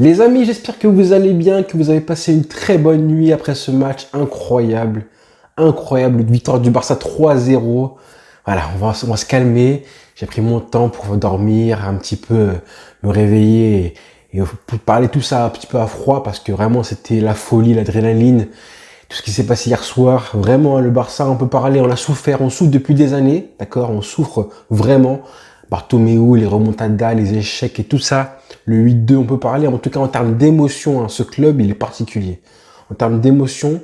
Les amis, j'espère que vous allez bien, que vous avez passé une très bonne nuit après ce match incroyable. Incroyable, victoire du Barça 3-0. Voilà, on va se calmer. J'ai pris mon temps pour dormir, un petit peu me réveiller et pour parler tout ça un petit peu à froid parce que vraiment c'était la folie, l'adrénaline, tout ce qui s'est passé hier soir. Vraiment, le Barça, on peut parler, on a souffert, on souffre depuis des années, d'accord? On souffre vraiment. Bartomeu, les remontadas, les échecs et tout ça. Le 8-2, on peut parler, en tout cas en termes d'émotion, hein, ce club, il est particulier. En termes d'émotion,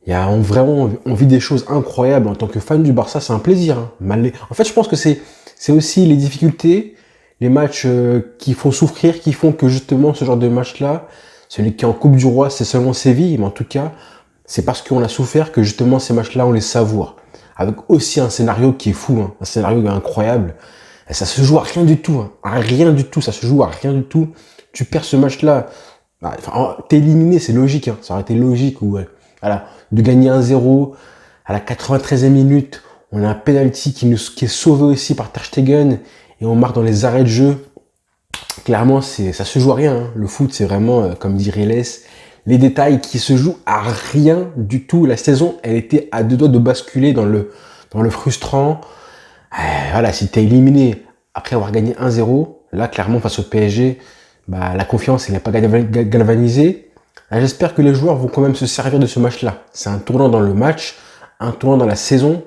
on vit des choses incroyables. En tant que fan du Barça, c'est un plaisir. Hein. En fait, je pense que c'est aussi les difficultés, les matchs qui font souffrir, qui font que justement ce genre de match-là, celui qui est en Coupe du Roi, c'est seulement Séville, mais en tout cas, c'est parce qu'on a souffert que justement ces matchs-là, on les savoure. Avec aussi un scénario qui est fou, hein, un scénario incroyable. Et ça se joue à rien du tout, hein, à rien du tout, ça se joue à rien du tout. Tu perds ce match-là, t'es éliminé, c'est logique, hein, ça aurait été logique voilà, de gagner 1-0 à la 93e minute. On a un penalty qui est sauvé aussi par Ter Stegen et on marque dans les arrêts de jeu. Clairement, ça se joue à rien. Hein. Le foot, c'est vraiment, comme dirait Les, les détails qui se jouent à rien du tout. La saison, elle était à deux doigts de basculer dans le frustrant. Voilà, si t'es éliminé après avoir gagné 1-0, là, clairement, face au PSG, la confiance, elle n'est pas galvanisée. Là, j'espère que les joueurs vont quand même se servir de ce match-là. C'est un tournant dans le match, un tournant dans la saison.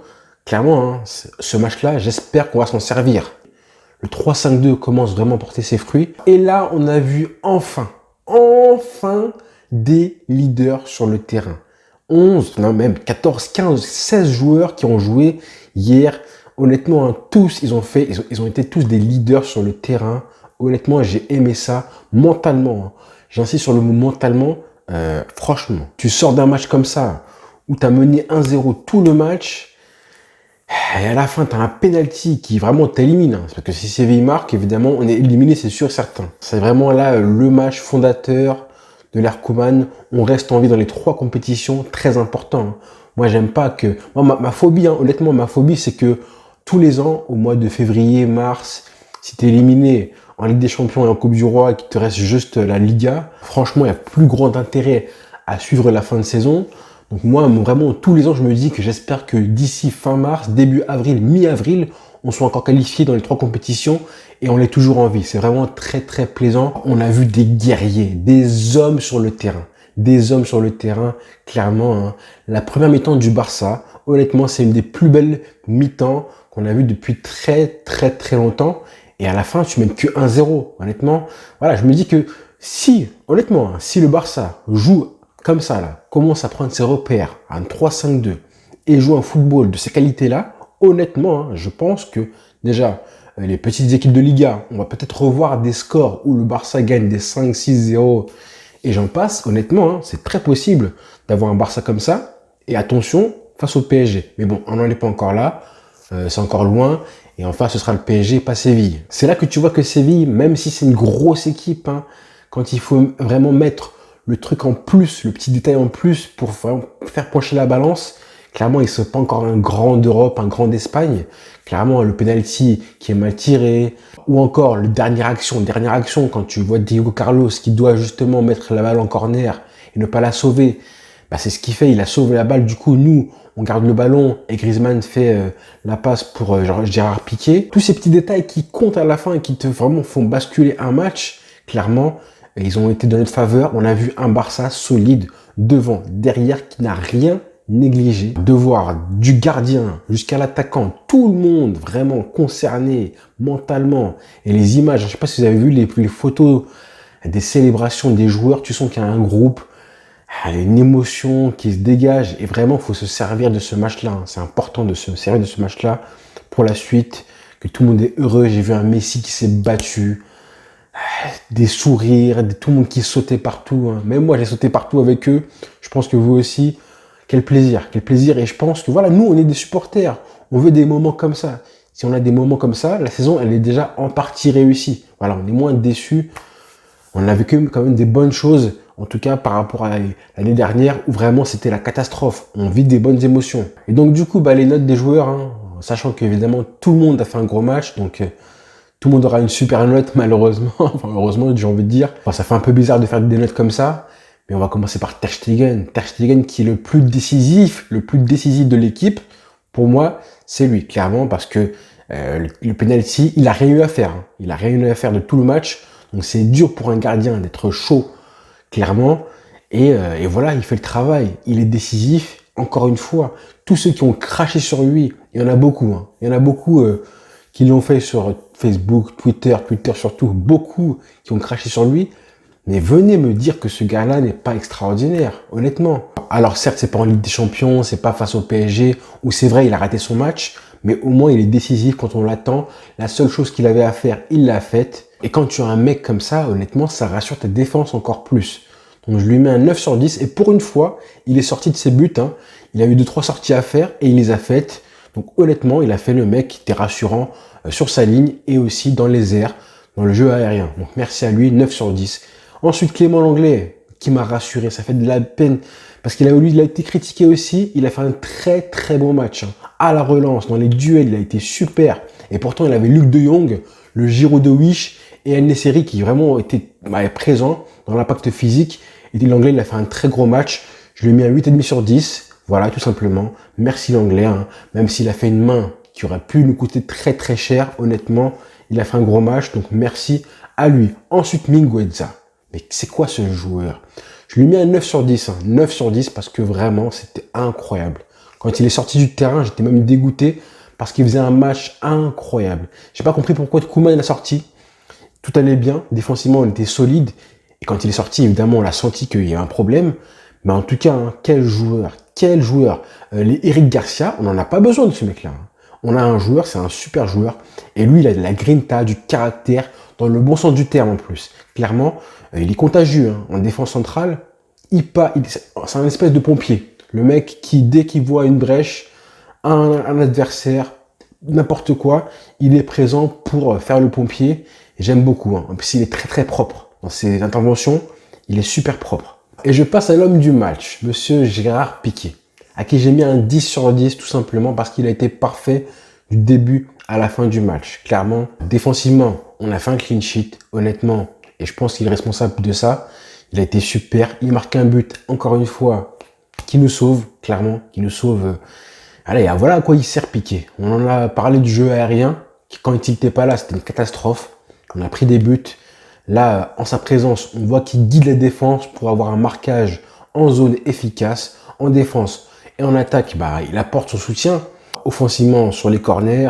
Clairement, hein, ce match-là, j'espère qu'on va s'en servir. Le 3-5-2 commence vraiment à porter ses fruits. Et là, on a vu enfin des leaders sur le terrain. 11, non même 14, 15, 16 joueurs qui ont joué hier. Honnêtement, hein, tous, ils ont été tous des leaders sur le terrain. Honnêtement, j'ai aimé ça mentalement. Hein. J'insiste sur le mot mentalement. Franchement, tu sors d'un match comme ça, où tu as mené 1-0 tout le match, et à la fin, tu as un penalty qui vraiment t'élimine. Hein. Parce que si Séville marque, évidemment, on est éliminé, c'est sûr, certain. C'est vraiment là le match fondateur de l'ère Koeman. On reste en vie dans les 3 compétitions, très important. Hein. Moi, j'aime pas que... Moi, ma phobie, hein, honnêtement, ma phobie, c'est que tous les ans, au mois de février, mars, si tu es éliminé en Ligue des Champions et en Coupe du Roi et qu'il te reste juste la Liga, franchement, il y a plus grand intérêt à suivre la fin de saison. Donc moi, vraiment, tous les ans, je me dis que j'espère que d'ici fin mars, début avril, mi-avril, on soit encore qualifié dans les 3 compétitions et on est toujours en vie. C'est vraiment très, très plaisant. On a vu des guerriers, des hommes sur le terrain. Des hommes sur le terrain, clairement. Hein. La première mi-temps du Barça, honnêtement, c'est une des plus belles mi-temps qu'on a vues depuis très, très, très longtemps. Et à la fin, tu mènes que 1-0. Honnêtement, voilà, je me dis que honnêtement, hein, si le Barça joue comme ça, là, commence à prendre ses repères à un 3-5-2 et joue un football de ces qualités-là, honnêtement, hein, je pense que déjà, les petites équipes de Liga, on va peut-être revoir des scores où le Barça gagne des 5-6-0 et j'en passe. Honnêtement, hein, c'est très possible d'avoir un Barça comme ça. Et attention, face au PSG. Mais bon, on n'en est pas encore là. C'est encore loin. Et enfin, ce sera le PSG, pas Séville. C'est là que tu vois que Séville, même si c'est une grosse équipe, hein, quand il faut vraiment mettre le truc en plus, le petit détail en plus pour faire pencher la balance, clairement, ils ne sont pas encore un grand d'Europe, un grand d'Espagne. Clairement, le penalty qui est mal tiré, ou encore le dernière action, quand tu vois Diego Carlos qui doit justement mettre la balle en corner et ne pas la sauver, c'est ce qu'il fait, il a sauvé la balle, du coup, nous, on garde le ballon et Griezmann fait la passe pour Gérard Piqué. Tous ces petits détails qui comptent à la fin et qui te vraiment font basculer un match, clairement, ils ont été de notre faveur. On a vu un Barça solide devant, derrière, qui n'a rien négligé. De voir du gardien jusqu'à l'attaquant, tout le monde vraiment concerné mentalement. Et les images, je ne sais pas si vous avez vu les photos des célébrations des joueurs, tu sens qu'il y a un groupe, une émotion qui se dégage. Et vraiment, il faut se servir de ce match-là. C'est important de se servir de ce match-là pour la suite, que tout le monde est heureux. J'ai vu un Messi qui s'est battu. Des sourires, tout le monde qui sautait partout. Hein. Même moi, j'ai sauté partout avec eux. Je pense que vous aussi. Quel plaisir, quel plaisir. Et je pense que voilà, nous, on est des supporters. On veut des moments comme ça. Si on a des moments comme ça, la saison, elle est déjà en partie réussie. Voilà, on est moins déçus. On a vécu quand même des bonnes choses, en tout cas par rapport à l'année dernière, où vraiment c'était la catastrophe. On vit des bonnes émotions. Et donc, du coup, les notes des joueurs, hein, sachant qu'évidemment, tout le monde a fait un gros match. Donc, Tout le monde aura une super note, malheureusement. Enfin, heureusement, j'ai envie de dire. Enfin, ça fait un peu bizarre de faire des notes comme ça. Mais on va commencer par Ter Stegen. Ter Stegen qui est le plus décisif de l'équipe. Pour moi, c'est lui, clairement, parce que le penalty, il a rien eu à faire. Hein. Il a rien eu à faire de tout le match. Donc c'est dur pour un gardien d'être chaud, clairement. Et voilà, il fait le travail. Il est décisif. Encore une fois, tous ceux qui ont craché sur lui, il y en a beaucoup. Hein. Il y en a beaucoup qui l'ont fait sur Facebook, Twitter surtout. Beaucoup qui ont craché sur lui. Mais venez me dire que ce gars-là n'est pas extraordinaire, honnêtement. Alors certes, c'est pas en Ligue des Champions, c'est pas face au PSG, où c'est vrai, il a raté son match, mais au moins il est décisif quand on l'attend. La seule chose qu'il avait à faire, il l'a faite. Et quand tu as un mec comme ça, honnêtement, ça rassure ta défense encore plus. Donc je lui mets un 9 sur 10, et pour une fois, il est sorti de ses buts. Hein. Il a eu 2-3 sorties à faire, et il les a faites. Donc honnêtement, il a fait le mec qui était rassurant sur sa ligne, et aussi dans les airs, dans le jeu aérien. Donc merci à lui, 9 sur 10. Ensuite, Clément Lenglet, qui m'a rassuré, ça fait de la peine, parce qu'il a été critiqué aussi, il a fait un très très bon match. Hein. À la relance, dans les duels, il a été super. Et pourtant, il avait Luc de Jong, le Giroud de Wish et El Nesseri qui vraiment étaient présents dans l'impact physique. Et Lenglet, il a fait un très gros match. Je lui ai mis un 8,5 sur 10. Voilà, tout simplement. Merci Lenglet, hein. Même s'il a fait une main qui aurait pu nous coûter très très cher, honnêtement, il a fait un gros match, donc merci à lui. Ensuite, Mingueza. Mais c'est quoi ce joueur? Je lui ai mis un 9 sur 10. Hein. 9 sur 10 parce que vraiment, c'était incroyable. Quand il est sorti du terrain, j'étais même dégoûté parce qu'il faisait un match incroyable. J'ai pas compris pourquoi Koeman l'a sorti. Tout allait bien. Défensivement, on était solide. Et quand il est sorti, évidemment, on a senti qu'il y avait un problème. Mais en tout cas, hein, quel joueur. Quel joueur. Les Eric Garcia, on n'en a pas besoin de ce mec-là. Hein. On a un joueur, c'est un super joueur. Et lui, il a de la grinta, du caractère, dans le bon sens du terme en plus. Clairement, il est contagieux. Hein. En défense centrale, c'est un espèce de pompier. Le mec qui, dès qu'il voit une brèche, un adversaire, n'importe quoi, il est présent pour faire le pompier. Et j'aime beaucoup. Hein. En plus, il est très très propre. Dans ses interventions, il est super propre. Et je passe à l'homme du match, monsieur Gérard Piqué, à qui j'ai mis un 10 sur 10 tout simplement parce qu'il a été parfait du début à la fin du match. Clairement, défensivement, on a fait un clean sheet, honnêtement, et je pense qu'il est responsable de ça. Il a été super, il marque un but, encore une fois, qui nous sauve, clairement, qui nous sauve. Allez, voilà à quoi il sert Piqué. On en a parlé du jeu aérien, qui quand il n'était pas là, c'était une catastrophe. On a pris des buts. Là, en sa présence, on voit qu'il guide les défenses pour avoir un marquage en zone efficace, en défense et en attaque. Il apporte son soutien offensivement sur les corners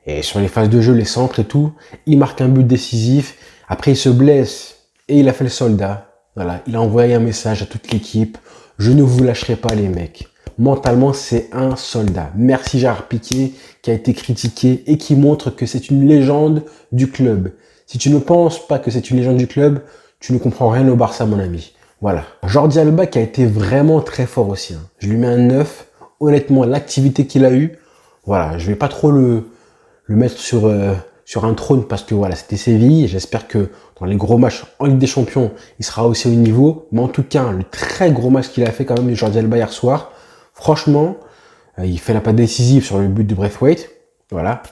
et sur les phases de jeu, les centres et tout. Il marque un but décisif. Après, il se blesse et il a fait le soldat. Voilà, il a envoyé un message à toute l'équipe. Je ne vous lâcherai pas, les mecs. Mentalement, c'est un soldat. Merci Gérard Piqué qui a été critiqué et qui montre que c'est une légende du club. Si tu ne penses pas que c'est une légende du club, tu ne comprends rien au Barça, mon ami. Voilà. Jordi Alba qui a été vraiment très fort aussi. Hein. Je lui mets un 9. Honnêtement, l'activité qu'il a eue, voilà, je vais pas trop le mettre sur un trône parce que voilà, c'était Séville. J'espère que dans les gros matchs en Ligue des Champions, il sera aussi au niveau. Mais en tout cas, le très gros match qu'il a fait quand même, Jordi Alba hier soir, franchement, il fait la passe décisive sur le but de Braithwaite. Voilà,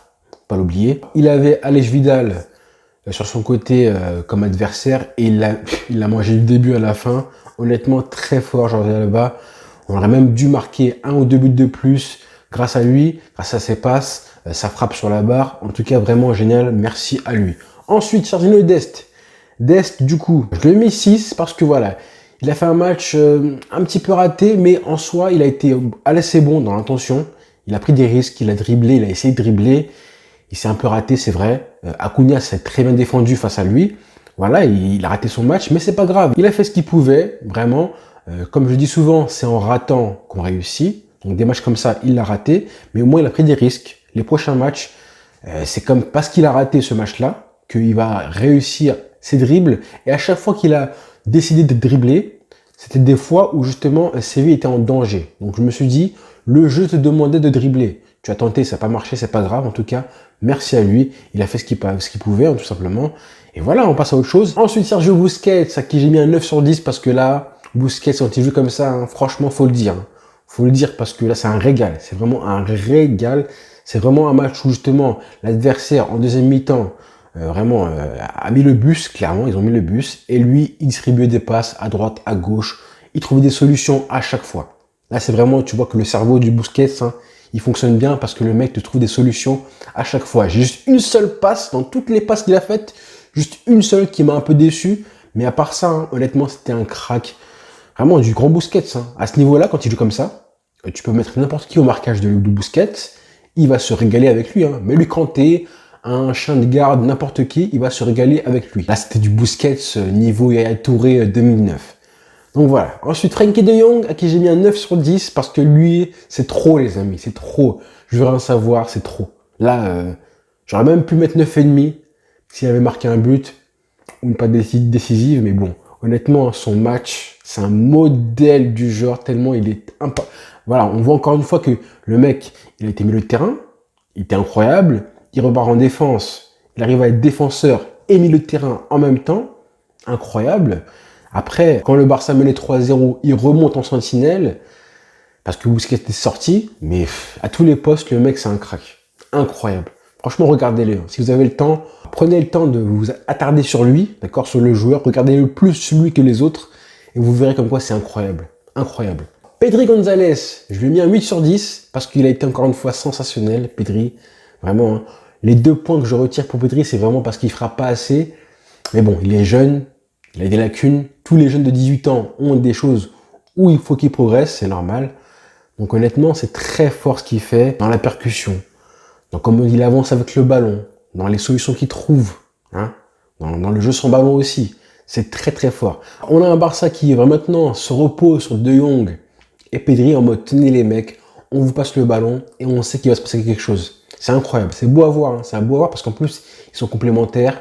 pas l'oublier. Il avait Aleix Vidal sur son côté comme adversaire et il l'a mangé du début à la fin. Honnêtement, très fort Jordi Alba. On aurait même dû marquer 1 ou 2 buts de plus grâce à lui, grâce à ses passes, sa frappe sur la barre. En tout cas, vraiment génial. Merci à lui. Ensuite, Serginho Dest. Dest, du coup, je lui ai mis 6 parce que voilà, il a fait un match un petit peu raté, mais en soi, il a été assez bon dans l'intention. Il a pris des risques, il a dribblé, il a essayé de dribbler. Il s'est un peu raté, c'est vrai. Acuna s'est très bien défendu face à lui. Voilà, il a raté son match, mais c'est pas grave. Il a fait ce qu'il pouvait, vraiment. Comme je dis souvent, c'est en ratant qu'on réussit. Donc des matchs comme ça, il l'a raté, mais au moins il a pris des risques. Les prochains matchs, c'est comme parce qu'il a raté ce match-là qu'il va réussir ses dribbles. Et à chaque fois qu'il a décidé de dribbler, c'était des fois où justement Séville était en danger. Donc je me suis dit, le jeu te demandait de dribbler. Tu as tenté, ça n'a pas marché, c'est pas grave. En tout cas, merci à lui. Il a fait ce qu'il pouvait, hein, tout simplement. Et voilà, on passe à autre chose. Ensuite, Sergio Busquets, à qui j'ai mis un 9 sur 10 parce que là, Busquets, quand il joue comme ça, hein, franchement, faut le dire. Hein. Faut le dire parce que là, c'est un régal. C'est vraiment un régal. C'est vraiment un match où justement, l'adversaire, en deuxième mi-temps, vraiment a mis le bus, clairement, ils ont mis le bus. Et lui, il distribuait des passes à droite, à gauche. Il trouvait des solutions à chaque fois. Là, c'est vraiment, tu vois que le cerveau du Busquets, hein, il fonctionne bien parce que le mec te trouve des solutions à chaque fois. J'ai juste une seule passe dans toutes les passes qu'il a faites, juste une seule qui m'a un peu déçu. Mais à part ça, hein, honnêtement, c'était un crack. Vraiment du grand Busquets. Hein. À ce niveau-là, quand il joue comme ça, tu peux mettre n'importe qui au marquage de Busquets. Il va se régaler avec lui. Hein. Mais lui, quand t'es un chien de garde, n'importe qui, il va se régaler avec lui. Là, c'était du Busquets niveau Yaya Touré 2009. Donc voilà. Ensuite, Frenkie de Jong, à qui j'ai mis un 9 sur 10 parce que lui, c'est trop, les amis. C'est trop. Je veux rien savoir, c'est trop. Là, j'aurais même pu mettre 9,5 s'il avait marqué un but ou une passe décisive. Mais bon, honnêtement, son match, c'est un modèle du genre tellement il est Voilà, on voit encore une fois que le mec, il a été milieu de terrain, il était incroyable, il repart en défense, il arrive à être défenseur et milieu de terrain en même temps, incroyable. Après, quand le Barça menait 3-0, il remonte en sentinelle, parce que Busquets est sorti, mais à tous les postes, le mec, c'est un crack. Incroyable. Franchement, regardez-le. Si vous avez le temps, prenez le temps de vous attarder sur lui, d'accord, sur le joueur, regardez-le plus lui que les autres, et vous verrez comme quoi c'est incroyable. Incroyable. Pedri Gonzalez, je lui ai mis un 8 sur 10, parce qu'il a été encore une fois sensationnel, Pedri. Vraiment, hein. Les 2 points que je retire pour Pedri, c'est vraiment parce qu'il ne fera pas assez. Mais bon, il est jeune, il a des lacunes. Tous les jeunes de 18 ans ont des choses où il faut qu'ils progressent, c'est normal. Donc honnêtement, c'est très fort ce qu'il fait dans la percussion, dans comment il avance avec le ballon, dans les solutions qu'il trouve, hein, dans le jeu sans ballon aussi. C'est très très fort. On a un Barça qui va maintenant se repose sur De Jong et Pedri en mode tenez les mecs, on vous passe le ballon et on sait qu'il va se passer quelque chose. C'est incroyable, c'est beau à voir, hein. C'est beau à voir parce qu'en plus ils sont complémentaires.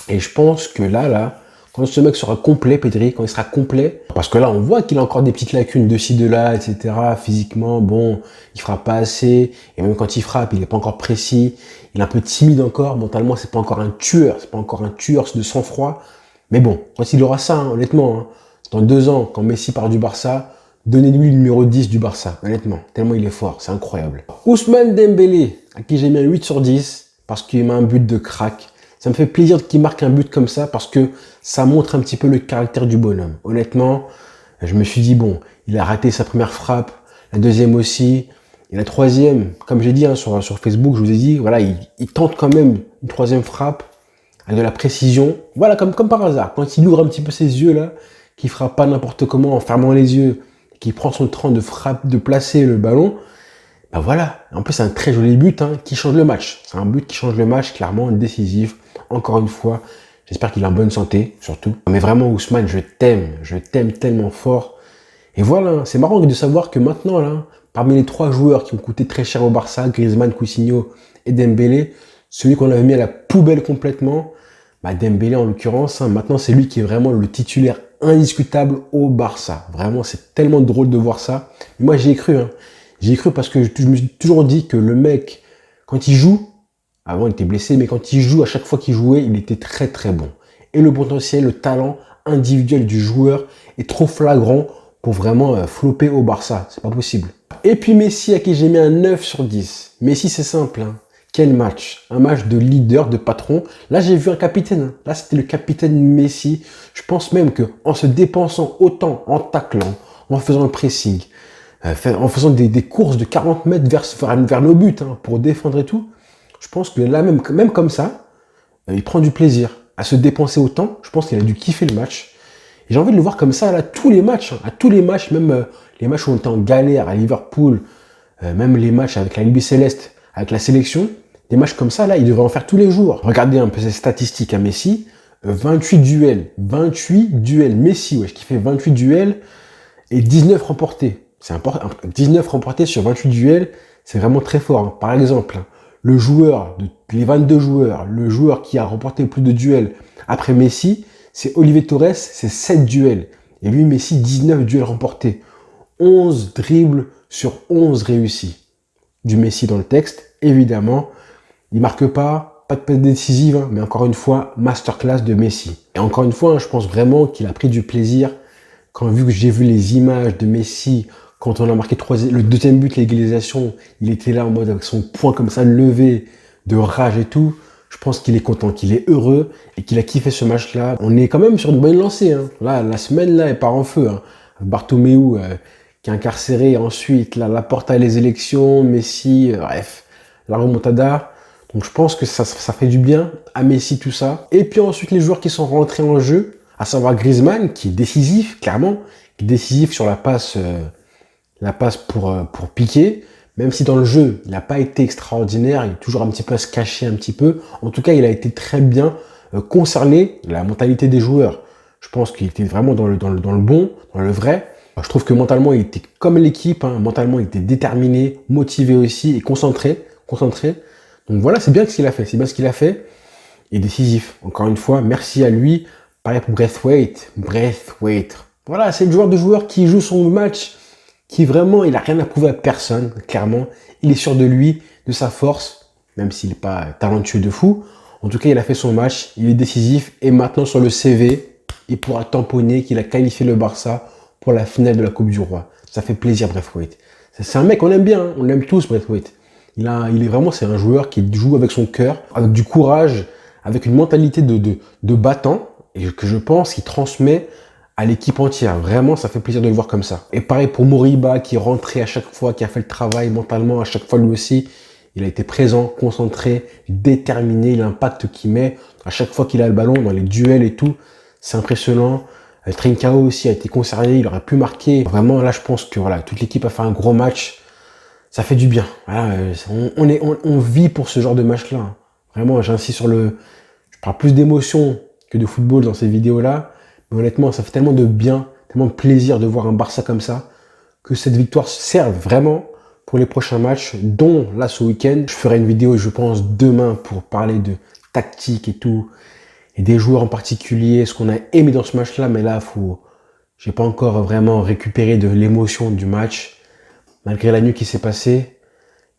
Et je pense que là, quand ce mec sera complet, Pedri, quand il sera complet, parce que là, on voit qu'il a encore des petites lacunes de ci, de là, etc. Physiquement, bon, il fera pas assez. Et même quand il frappe, il n'est pas encore précis. Il est un peu timide encore. Mentalement, c'est pas encore un tueur. C'est pas encore un tueur de sang-froid. Mais bon, quand il aura ça, hein, honnêtement, hein, dans 2 ans, quand Messi part du Barça, donnez-lui le numéro 10 du Barça. Honnêtement, tellement il est fort. C'est incroyable. Ousmane Dembélé, à qui j'ai mis un 8 sur 10, parce qu'il met un but de crack. Ça me fait plaisir qu'il marque un but comme ça parce que ça montre un petit peu le caractère du bonhomme. Honnêtement, je me suis dit, bon, il a raté sa première frappe, la deuxième aussi, et la troisième, comme j'ai dit hein, sur Facebook, je vous ai dit, voilà, il tente quand même une troisième frappe avec de la précision. Voilà, comme par hasard, quand il ouvre un petit peu ses yeux là, qu'il frappe pas n'importe comment en fermant les yeux, qu'il prend son temps de frappe, de placer le ballon, ben voilà. En plus, c'est un très joli but hein, qui change le match. C'est un but qui change le match, clairement, décisif. Encore une fois, j'espère qu'il est en bonne santé, surtout. Mais vraiment, Ousmane, je t'aime tellement fort. Et voilà, c'est marrant de savoir que maintenant, là, parmi les 3 joueurs qui ont coûté très cher au Barça, Griezmann, Coutinho et Dembélé, celui qu'on avait mis à la poubelle complètement, bah Dembélé en l'occurrence, hein, maintenant c'est lui qui est vraiment le titulaire indiscutable au Barça. Vraiment, c'est tellement drôle de voir ça. Mais moi, j'y ai cru, hein. J'y ai cru parce que je me suis toujours dit que le mec, quand il joue, avant il était blessé, mais quand il joue, à chaque fois qu'il jouait, il était très très bon. Et le potentiel, le talent individuel du joueur est trop flagrant pour vraiment flopper au Barça. C'est pas possible. Et puis Messi, à qui j'ai mis un 9 sur 10. Messi, c'est simple, hein. Quel match? Un match de leader, de patron. Là, j'ai vu un capitaine. Hein. Là, c'était le capitaine Messi. Je pense même que en se dépensant autant, en taclant, en faisant le pressing, en faisant des courses de 40 mètres vers nos buts hein, pour défendre et tout, je pense que là, même comme ça, il prend du plaisir à se dépenser autant. Je pense qu'il a dû kiffer le match. Et j'ai envie de le voir comme ça là, tous les matchs, hein, à tous les matchs, même les matchs où on était en galère à Liverpool, même les matchs avec la LB Céleste, avec la sélection, des matchs comme ça, là, il devrait en faire tous les jours. Regardez un peu ses statistiques à Messi. 28 duels. 28 duels. Messi, ouais, qui fait 28 duels et 19 remportés. C'est important. 19 remportés sur 28 duels, c'est vraiment très fort. Hein. Par exemple, le joueur, les 22 joueurs, le joueur qui a remporté le plus de duels après Messi, c'est Olivier Torres, c'est 7 duels. Et lui, Messi, 19 duels remportés. 11 dribbles sur 11 réussis. Du Messi dans le texte, évidemment. Il marque pas de passe décisive, hein, mais encore une fois, masterclass de Messi. Et encore une fois, hein, je pense vraiment qu'il a pris du plaisir quand j'ai vu les images de Messi, quand on a marqué le deuxième but, l'égalisation, il était là en mode avec son poing comme ça levé, de rage et tout. Je pense qu'il est content, qu'il est heureux et qu'il a kiffé ce match-là. On est quand même sur une bonne lancée. Hein. Là, la semaine, là, elle part en feu. Hein. Bartomeu, qui est incarcéré. Ensuite, là, Laporta les élections, Messi, bref, la remontada. Donc, je pense que ça fait du bien à Messi, tout ça. Et puis ensuite, les joueurs qui sont rentrés en jeu, à savoir Griezmann, qui est décisif, clairement, qui est décisif sur la passe pour Piqué. Même si dans le jeu, il n'a pas été extraordinaire, il est toujours un petit peu à se cacher un petit peu. En tout cas, il a été très bien concerné la mentalité des joueurs. Je pense qu'il était vraiment dans le bon, dans le vrai. Je trouve que mentalement, il était comme l'équipe. Hein. Mentalement, il était déterminé, motivé aussi et concentré. Donc voilà, c'est bien ce qu'il a fait. C'est bien ce qu'il a fait. Et décisif. Encore une fois, merci à lui. Pareil pour Braithwaite. Voilà, c'est le joueur qui joue son match, qui vraiment, il a rien à prouver à personne, clairement. Il est sûr de lui, de sa force, même s'il n'est pas talentueux de fou. En tout cas, il a fait son match, il est décisif. Et maintenant, sur le CV, il pourra tamponner qu'il a qualifié le Barça pour la finale de la Coupe du Roi. Ça fait plaisir, Braithwaite. C'est un mec qu'on aime bien, hein. On l'aime tous, Braithwaite. Il est vraiment, c'est un joueur qui joue avec son cœur, avec du courage, avec une mentalité de battant, et que je pense qu'il transmet à l'équipe entière. Vraiment, ça fait plaisir de le voir comme ça. Et pareil pour Moriba, qui est rentré à chaque fois, qui a fait le travail mentalement à chaque fois lui aussi. Il a été présent, concentré, déterminé, l'impact qu'il met à chaque fois qu'il a le ballon, dans les duels et tout. C'est impressionnant. Trincao aussi a été concerné, il aurait pu marquer. Vraiment, là, je pense que voilà, toute l'équipe a fait un gros match. Ça fait du bien. Voilà, on vit pour ce genre de match-là. Hein. Vraiment, j'insiste sur je parle plus d'émotion que de football dans ces vidéos-là. Mais honnêtement, ça fait tellement de bien, tellement de plaisir de voir un Barça comme ça, que cette victoire serve vraiment pour les prochains matchs, dont là ce week-end. Je ferai une vidéo, je pense, demain pour parler de tactique et tout, et des joueurs en particulier, ce qu'on a aimé dans ce match-là. Mais là, j'ai pas encore vraiment récupéré de l'émotion du match, malgré la nuit qui s'est passée.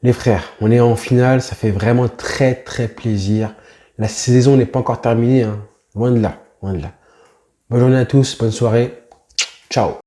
Les frères, on est en finale, ça fait vraiment très très plaisir. La saison n'est pas encore terminée, hein. Loin de là, loin de là. Bonne journée à tous, bonne soirée. Ciao.